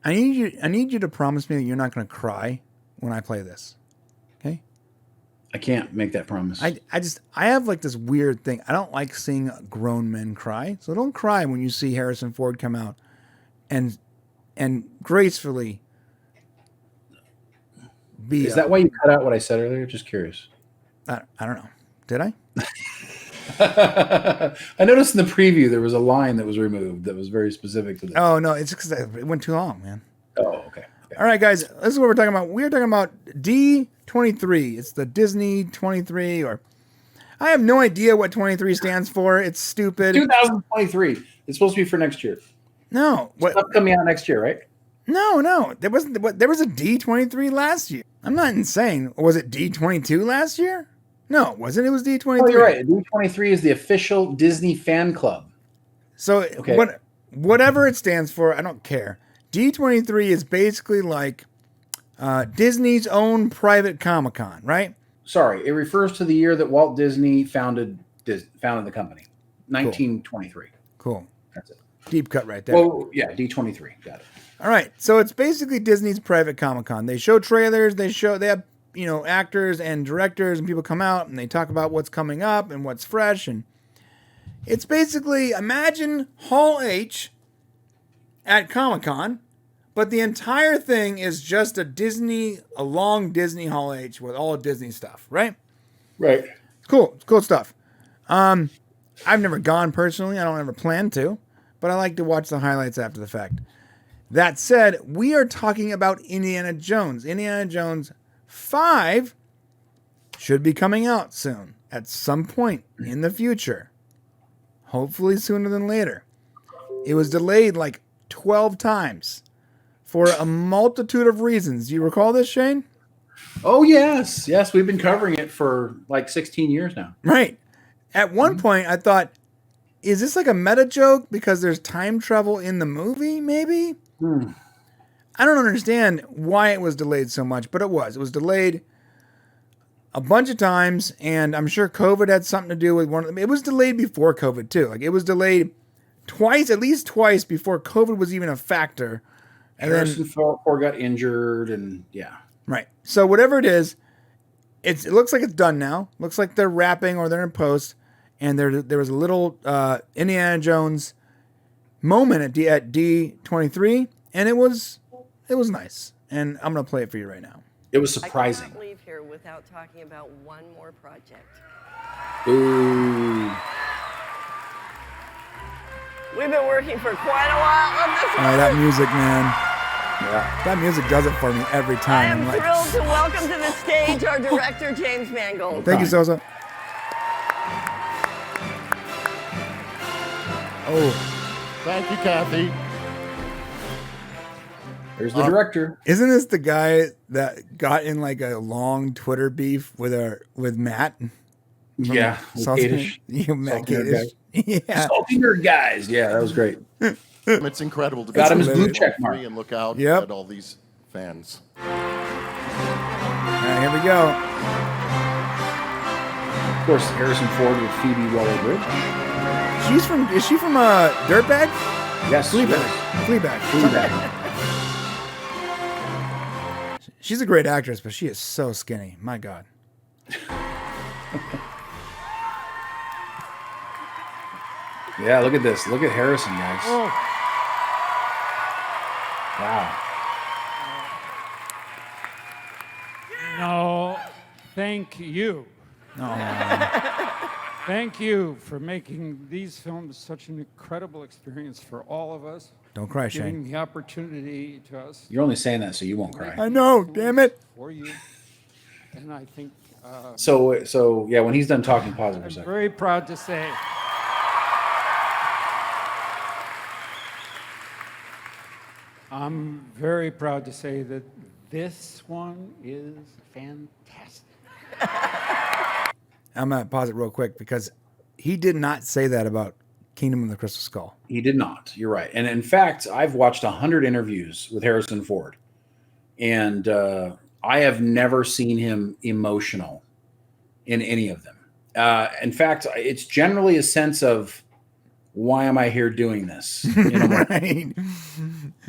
I need you to promise me that you're not going to cry when I play this. Okay? I can't make that promise. I have like this weird thing. I don't like seeing grown men cry. So don't cry when you see Harrison Ford come out and gracefully be. Is that why you cut out what I said earlier? Just curious. I don't know. Did I? I noticed in the preview there was a line that was removed that was very specific to this. Oh no, it's because it went too long, man. Oh, okay. All right, guys, this is what we're talking about. We're talking about D23. It's the Disney 23, or I have no idea what 23 stands for. It's stupid. 2023. It's supposed to be for next year. No, what stuff coming out next year, right? No. There was a D23 last year. I'm not insane. Was it D22 last year? No, it wasn't. It was D23. Oh, you're right. D23 is the official Disney fan club. So whatever it stands for, I don't care. D23 is basically like Disney's own private Comic-Con, right? Sorry, it refers to the year that Walt Disney founded the company, 1923. Cool. That's it. Deep cut right there. Well, yeah, D23. Got it. All right, so it's basically Disney's private Comic-Con. They show trailers. They have actors and directors and people come out and they talk about what's coming up and what's fresh, and it's basically imagine Hall H at Comic-Con, but the entire thing is just a long Disney Hall H with all Disney stuff, right? Right. Cool stuff. I've never gone personally. I don't ever plan to, but I like to watch the highlights after the fact. That said, we are talking about Indiana Jones. Indiana Jones 5 should be coming out soon, at some point in the future. Hopefully sooner than later. It was delayed like 12 times for a multitude of reasons. Do you recall this, Shane? Oh, yes. Yes, we've been covering it for like 16 years now. Right. At one point, I thought, is this like a meta joke because there's time travel in the movie, maybe? I don't understand why it was delayed so much, but it was. It was delayed a bunch of times, and I'm sure COVID had something to do with one of them. It was delayed before COVID, too. Like, it was delayed at least twice before COVID was even a factor. And Harrison Ford got injured, and yeah. Right. So whatever it is, it looks like it's done now. Looks like they're wrapping or they're in post, and there was a little Indiana Jones moment at D23, and it was nice. And I'm going to play it for you right now. It was surprising. I cannot leave here without talking about one more project. Ooh. We've been working for quite a while on this one. That music, man. Yeah. That music does it for me every time. I am thrilled to welcome to the stage our director, James Mangold. Thank you, Sosa. Oh. Thank you, Kathy. There's the director. Isn't this the guy that got in like a long Twitter beef with Matt? Yeah. Matt Gatish. Yeah. Salty nerd guys. Yeah, that was great. It's incredible to got him his blue check mark and look out at all these fans. All right, here we go. Of course, Harrison Ford with Phoebe Waller-Bridge. Is she from Dirtbag? Yes. Fleabag. She's a great actress, but she is so skinny. My God. Yeah, look at this. Look at Harrison, guys. Oh. Wow. No, thank you. Thank you for making these films such an incredible experience for all of us. Don't cry, Shane. Giving the opportunity to us. You're only saying that so you won't cry. I know, damn it. For you. And I think... So yeah, when he's done talking, pause it for a I'm second. very proud to say... I'm very proud to say that this one is fantastic. I'm going to pause it real quick because he did not say that about Kingdom of the Crystal Skull. He did not. You're right. And in fact, I've watched 100 interviews with Harrison Ford, and I have never seen him emotional in any of them. In fact, it's generally a sense of, why am I here doing this? Right.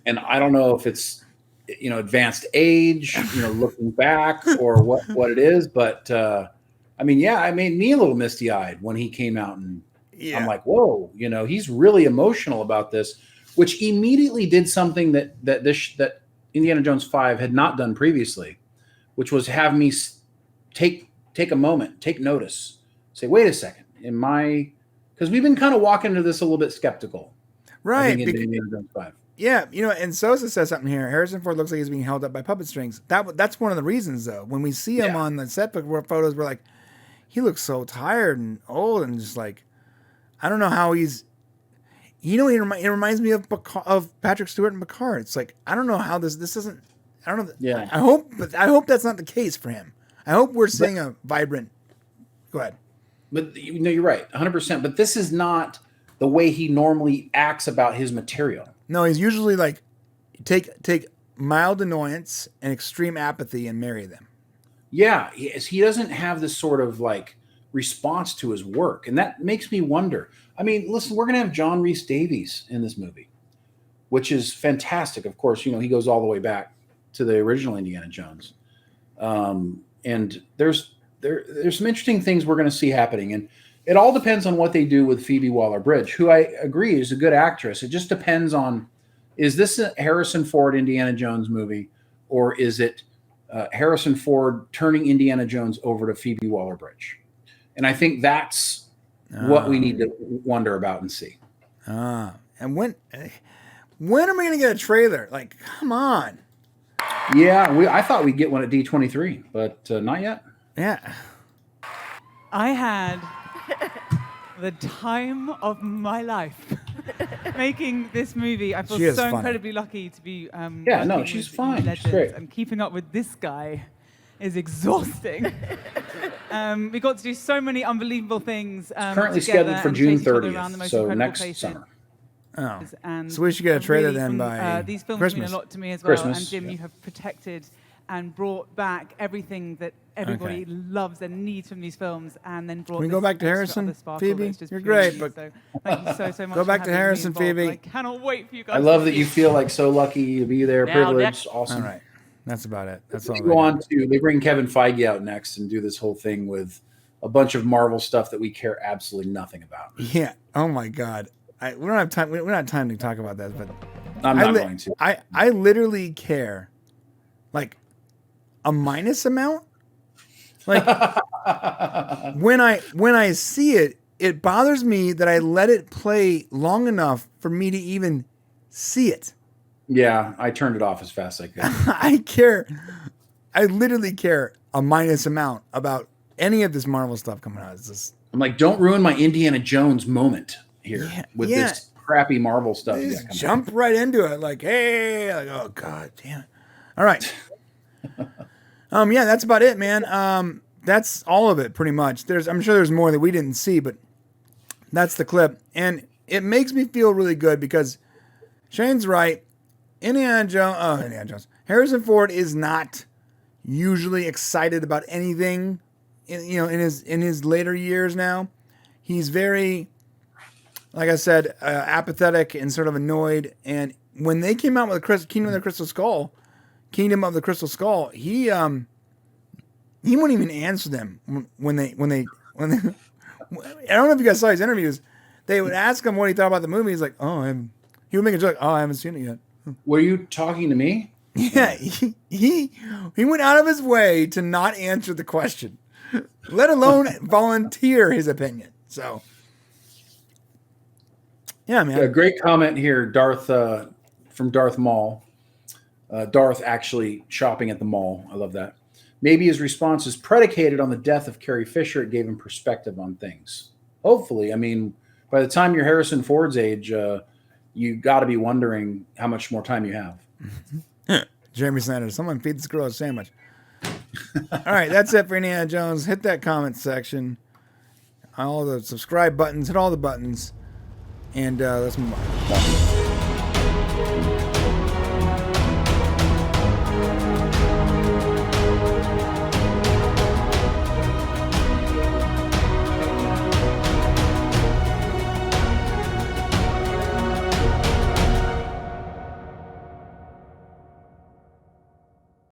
And I don't know if it's, advanced age, looking back or what it is. But I mean, yeah, it made me a little misty eyed when he came out, and I'm like, whoa, he's really emotional about this, which immediately did something that Indiana Jones 5 had not done previously, which was have me take a moment, take notice, say, wait a second, because we've been kind of walking into this a little bit skeptical. Right. Indiana Jones 5. Yeah, and Sosa says something here. Harrison Ford looks like he's being held up by puppet strings. That's one of the reasons, though. When we see him on the set photos, we're like, he looks so tired and old, and just like, I don't know how he's. It reminds me of Patrick Stewart and Picard. It's like, I don't know how this doesn't. I don't know. Yeah. I hope that's not the case for him. I hope we're seeing a vibrant. Go ahead. But you're right, 100%. But this is not the way he normally acts about his material. No, he's usually like, take mild annoyance and extreme apathy and marry them. Yeah, he doesn't have this sort of like response to his work, and that makes me wonder. I mean, listen, we're going to have John Rhys Davies in this movie, which is fantastic. Of course, he goes all the way back to the original Indiana Jones, and there's some interesting things we're going to see happening, and it all depends on what they do with Phoebe Waller-Bridge, who I agree is a good actress. It just depends on, is this a Harrison Ford Indiana Jones movie, or is it Harrison Ford turning Indiana Jones over to Phoebe Waller-Bridge? And I think that's what we need to wonder about and see. And when are we going to get a trailer? Like, come on. Yeah, I thought we'd get one at D23, but not yet. Yeah. I had the time of my life making this movie. I feel so incredibly lucky to be. She's fine. She's great. And keeping up with this guy is exhausting. We got to do so many unbelievable things. Currently scheduled for June 30th, so next summer. Oh, and so we should get a trailer then by these films Christmas. mean a lot to me as well. Christmas, and Jim, you have protected and brought back everything that everybody loves and needs from these films, and then brought. Can we go back to Harrison, Phoebe? You're great, but so thank you so much. Go back to Harrison, Phoebe. I cannot wait for you guys. I love that you feel like so lucky to be there, privileged, awesome. All right, that's about it. That's all. They bring Kevin Feige out next and do this whole thing with a bunch of Marvel stuff that we care absolutely nothing about. Yeah. Oh my God. We don't have time. We don't have time to talk about that, but I'm not going to. I literally care, like, a minus amount. Like when I see it, it bothers me that I let it play long enough for me to even see it. Yeah, I turned it off as fast as I could. I literally care a minus amount about any of this Marvel stuff coming out. It's just, I'm like, don't ruin my Indiana Jones moment here with this crappy Marvel stuff. Just jump right into it, like, hey, like, oh God damn it! All right, yeah, that's about it, man. That's all of it, pretty much. I'm sure there's more that we didn't see, but that's the clip, and it makes me feel really good because Shane's right. Indiana Jones. Harrison Ford is not usually excited about anything. In his later years now, he's very, like I said, apathetic and sort of annoyed. And when they came out with Kingdom of the Crystal Skull, he wouldn't even answer them when they. I don't know if you guys saw his interviews. They would ask him what he thought about the movie. He's like, he would make a joke. Oh, I haven't seen it yet. Were you talking to me? Yeah, he went out of his way to not answer the question, let alone volunteer his opinion. So, yeah, man. A great comment here, Darth, from Darth Maul. Darth actually shopping at the mall. I love that. Maybe his response is predicated on the death of Carrie Fisher. It gave him perspective on things. Hopefully. I mean, by the time you're Harrison Ford's age, you got to be wondering how much more time you have. Jeremy Sanders, someone feed this girl a sandwich. All right, that's it for Indiana Jones. Hit that comment section. All the subscribe buttons. Hit all the buttons. And let's move on.